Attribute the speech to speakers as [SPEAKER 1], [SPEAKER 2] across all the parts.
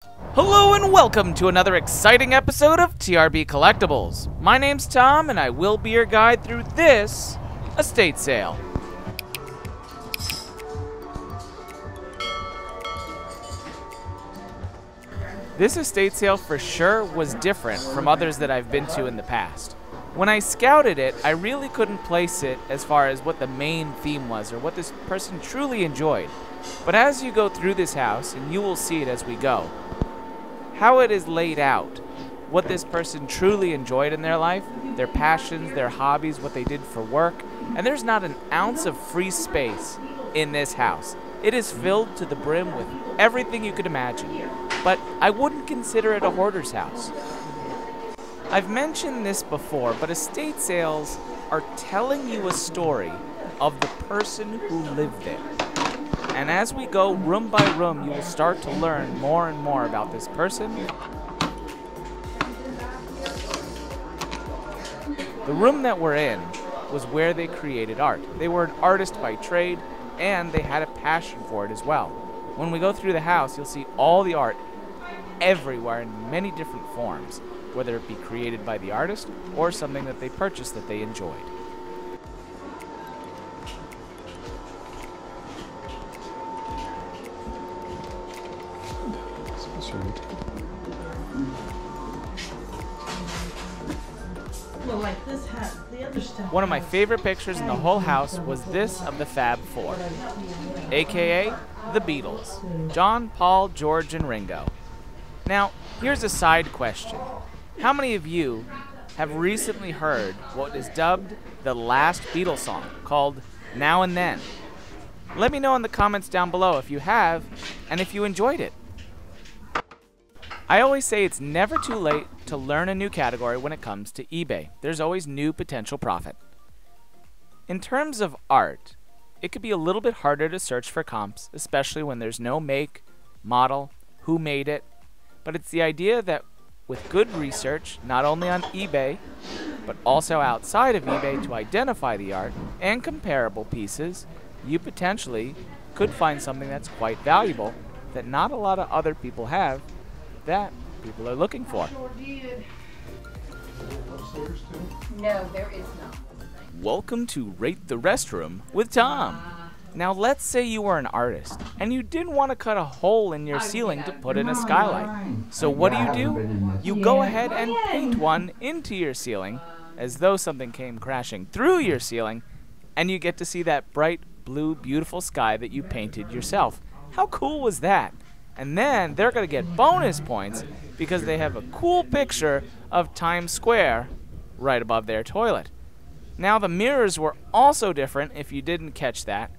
[SPEAKER 1] Hello and welcome to another exciting episode of TRB Collectibles. My name's Tom and I will be your guide through this estate sale. This estate sale for sure was different from others that I've been to in the past. When I scouted it, I really couldn't place it as far as what the main theme was or what this person truly enjoyed. But as you go through this house, and you will see it as we go, how it is laid out, what this person truly enjoyed in their life, their passions, their hobbies, what they did for work, and there's not an ounce of free space in this house. It is filled to the brim with everything you could imagine, but I wouldn't consider it a hoarder's house. I've mentioned this before, but estate sales are telling you a story of the person who lived there. And as we go room by room, you will start to learn more and more about this person. The room that we're in was where they created art. They were an artist by trade, and they had a passion for it as well. When we go through the house, you'll see all the art everywhere in many different forms, whether it be created by the artist or something that they purchased that they enjoyed. One of my favorite pictures in the whole house was this of the Fab Four, aka the Beatles, John, Paul, George, and Ringo. Now, here's a side question. How many of you have recently heard what is dubbed the last Beatles song, called Now and Then? Let me know in the comments down below if you have, and if you enjoyed it. I always say it's never too late to learn a new category when it comes to eBay. There's always new potential profit. In terms of art, it could be a little bit harder to search for comps, especially when there's no make, model, who made it, but it's the idea that with good research, not only on eBay, but also outside of eBay to identify the art and comparable pieces, you potentially could find something that's quite valuable that not a lot of other people have that people are looking for.
[SPEAKER 2] No, there is not.
[SPEAKER 1] Welcome to Rate the Restroom with Tom. Now let's say you were an artist and you didn't want to cut a hole in your ceiling to put in a skylight. So what do? You go ahead and paint one into your ceiling as though something came crashing through your ceiling, and you get to see that bright blue beautiful sky that you painted yourself. How cool was that? And then they're going to get bonus points because they have a cool picture of Times Square right above their toilet. Now the mirrors were also different if you didn't catch that.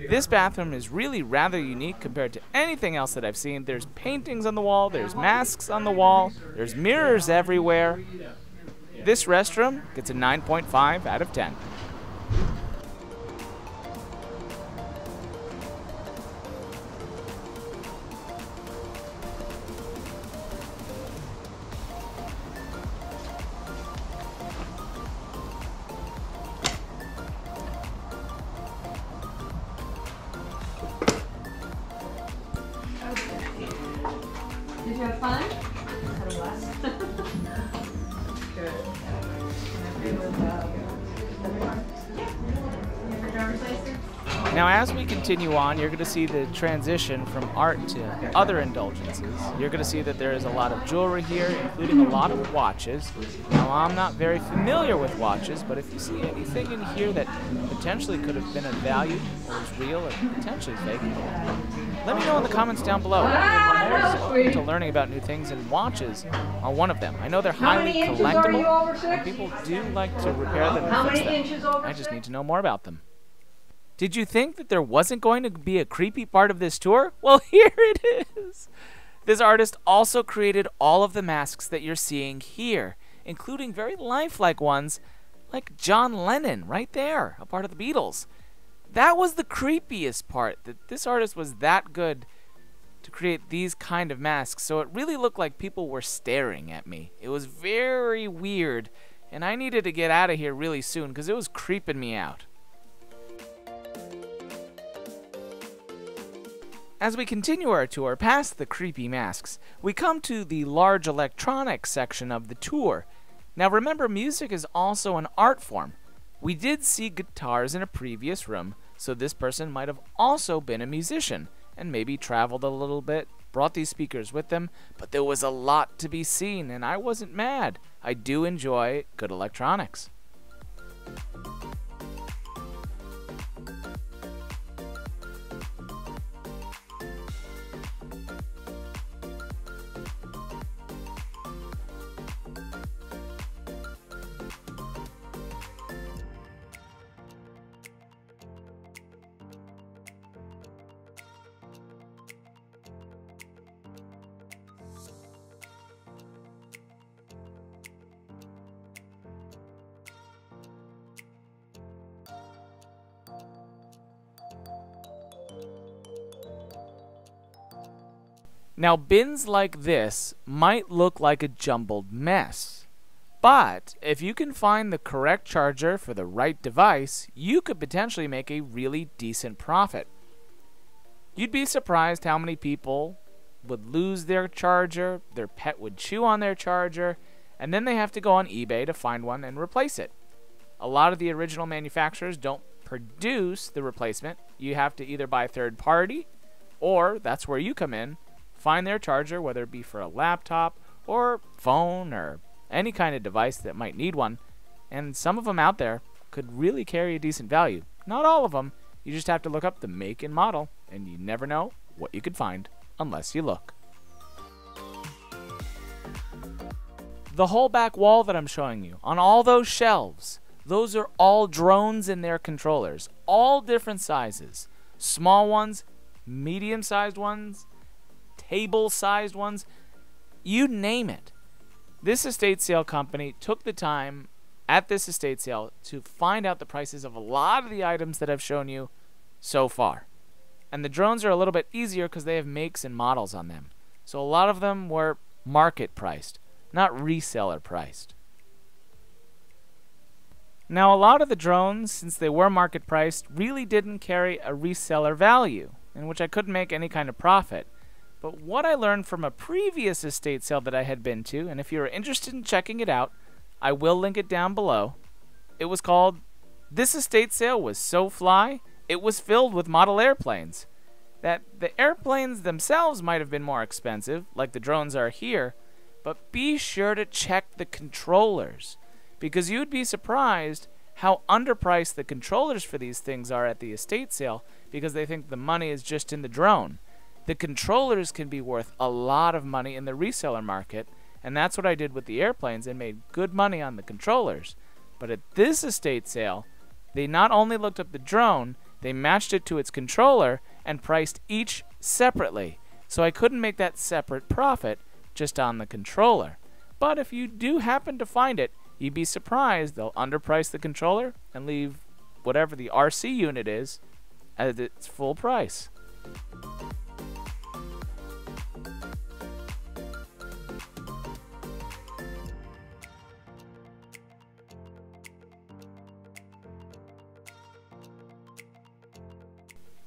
[SPEAKER 1] This bathroom is really rather unique compared to anything else that I've seen. There's paintings on the wall, there's masks on the wall, there's mirrors everywhere. This restroom gets a 9.5 out of 10.
[SPEAKER 2] Did you have fun? Had a blast. Good.
[SPEAKER 1] Now as we continue on, you're going to see the transition from art to other indulgences. You're going to see that there is a lot of jewelry here, including a lot of watches. Now I'm not very familiar with watches, but if you see anything in here that potentially could have been of value, or is real, or potentially fake, let me know in the comments down below. I'm always open to learning about new things, and watches are one of them. I know they're highly collectible, and people do like to repair them and fix them. I just need to know more about them. Did you think that there wasn't going to be a creepy part of this tour? Well, here it is! This artist also created all of the masks that you're seeing here, including very lifelike ones like John Lennon right there, a part of the Beatles. That was the creepiest part, that this artist was that good to create these kind of masks, so it really looked like people were staring at me. It was very weird, and I needed to get out of here really soon because it was creeping me out. As we continue our tour past the creepy masks, we come to the large electronics section of the tour. Now remember, music is also an art form. We did see guitars in a previous room, so this person might have also been a musician and maybe traveled a little bit, brought these speakers with them, but there was a lot to be seen and I wasn't mad. I do enjoy good electronics. Now, bins like this might look like a jumbled mess, but if you can find the correct charger for the right device, you could potentially make a really decent profit. You'd be surprised how many people would lose their charger, their pet would chew on their charger, and then they have to go on eBay to find one and replace it. A lot of the original manufacturers don't produce the replacement. You have to either buy third party, or that's where you come in. Find their charger, whether it be for a laptop or phone or any kind of device that might need one, and some of them out there could really carry a decent value. Not all of them. You just have to look up the make and model, and you never know what you could find unless you look. The whole back wall that I'm showing you, on all those shelves, those are all drones and their controllers, all different sizes. Small ones, medium-sized ones, table-sized ones, you name it. This estate sale company took the time at this estate sale to find out the prices of a lot of the items that I've shown you so far. And the drones are a little bit easier because they have makes and models on them. So a lot of them were market priced, not reseller priced. Now a lot of the drones, since they were market priced, really didn't carry a reseller value, in which I couldn't make any kind of profit. But what I learned from a previous estate sale that I had been to, and if you're interested in checking it out, I will link it down below. It was called, "This Estate Sale Was So Fly, It Was Filled with Model Airplanes." That the airplanes themselves might have been more expensive, like the drones are here, but be sure to check the controllers, because you'd be surprised how underpriced the controllers for these things are at the estate sale, because they think the money is just in the drone. The controllers can be worth a lot of money in the reseller market, and that's what I did with the airplanes and made good money on the controllers. But at this estate sale, they not only looked up the drone, they matched it to its controller and priced each separately. So I couldn't make that separate profit just on the controller. But if you do happen to find it, you'd be surprised they'll underprice the controller and leave whatever the RC unit is at its full price.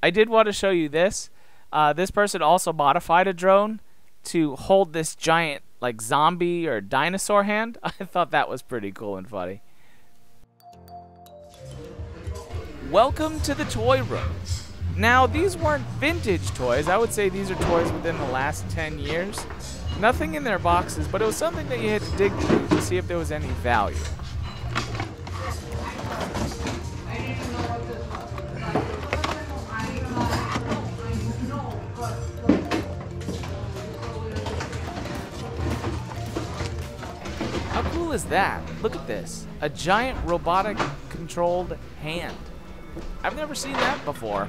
[SPEAKER 1] I did want to show you this. This person also modified a drone to hold this giant like zombie or dinosaur hand. I thought that was pretty cool and funny. Welcome to the toy room. Now these weren't vintage toys. I would say these are toys within the last 10 years. Nothing in their boxes, but it was something that you had to dig through to see if there was any value. How cool is that? Look at this. A giant robotic controlled hand. I've never seen that before.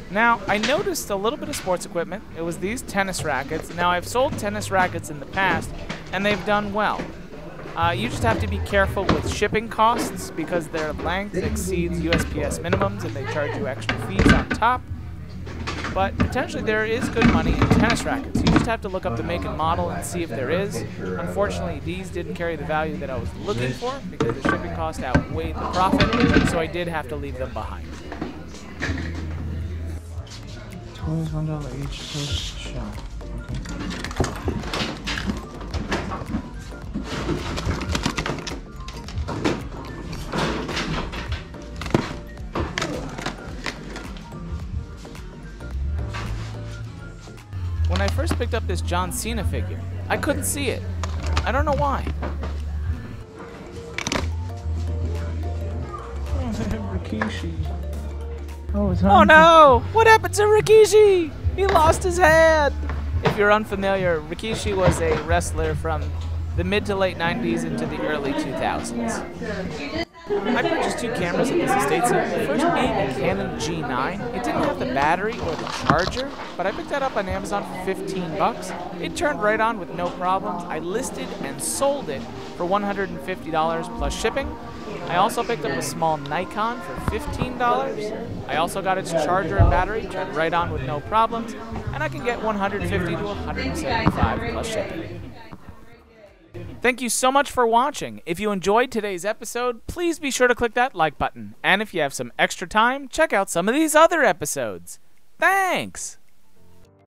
[SPEAKER 1] Now, I noticed a little bit of sports equipment. It was these tennis rackets. Now, I've sold tennis rackets in the past, and they've done well. You just have to be careful with shipping costs because their length exceeds USPS minimums and they charge you extra fees on top. But potentially there is good money in tennis rackets. You just have to look up the make and model and see if there is. Unfortunately, these didn't carry the value that I was looking for because the shipping cost outweighed the profit, so I did have to leave them behind.
[SPEAKER 3] Toys $1 each per shell.
[SPEAKER 1] When I first picked up this John Cena figure, I couldn't see it. I don't know why.
[SPEAKER 3] Oh, they have Rikishi. Oh, it's
[SPEAKER 1] Oh no! What happened to Rikishi? He lost his head! If you're unfamiliar, Rikishi was a wrestler from the mid to late 90s into the early 2000s. I purchased 2 cameras at this estate sale. The first being a Canon G9. It didn't have the battery or the charger, but I picked that up on Amazon for 15 bucks. It turned right on with no problems. I listed and sold it for $150 plus shipping. I also picked up a small Nikon for $15. I also got its charger and battery, turned right on with no problems, and I can get $150 to $175 plus shipping. Thank you so much for watching. If you enjoyed today's episode, please be sure to click that like button. And if you have some extra time, check out some of these other episodes. Thanks!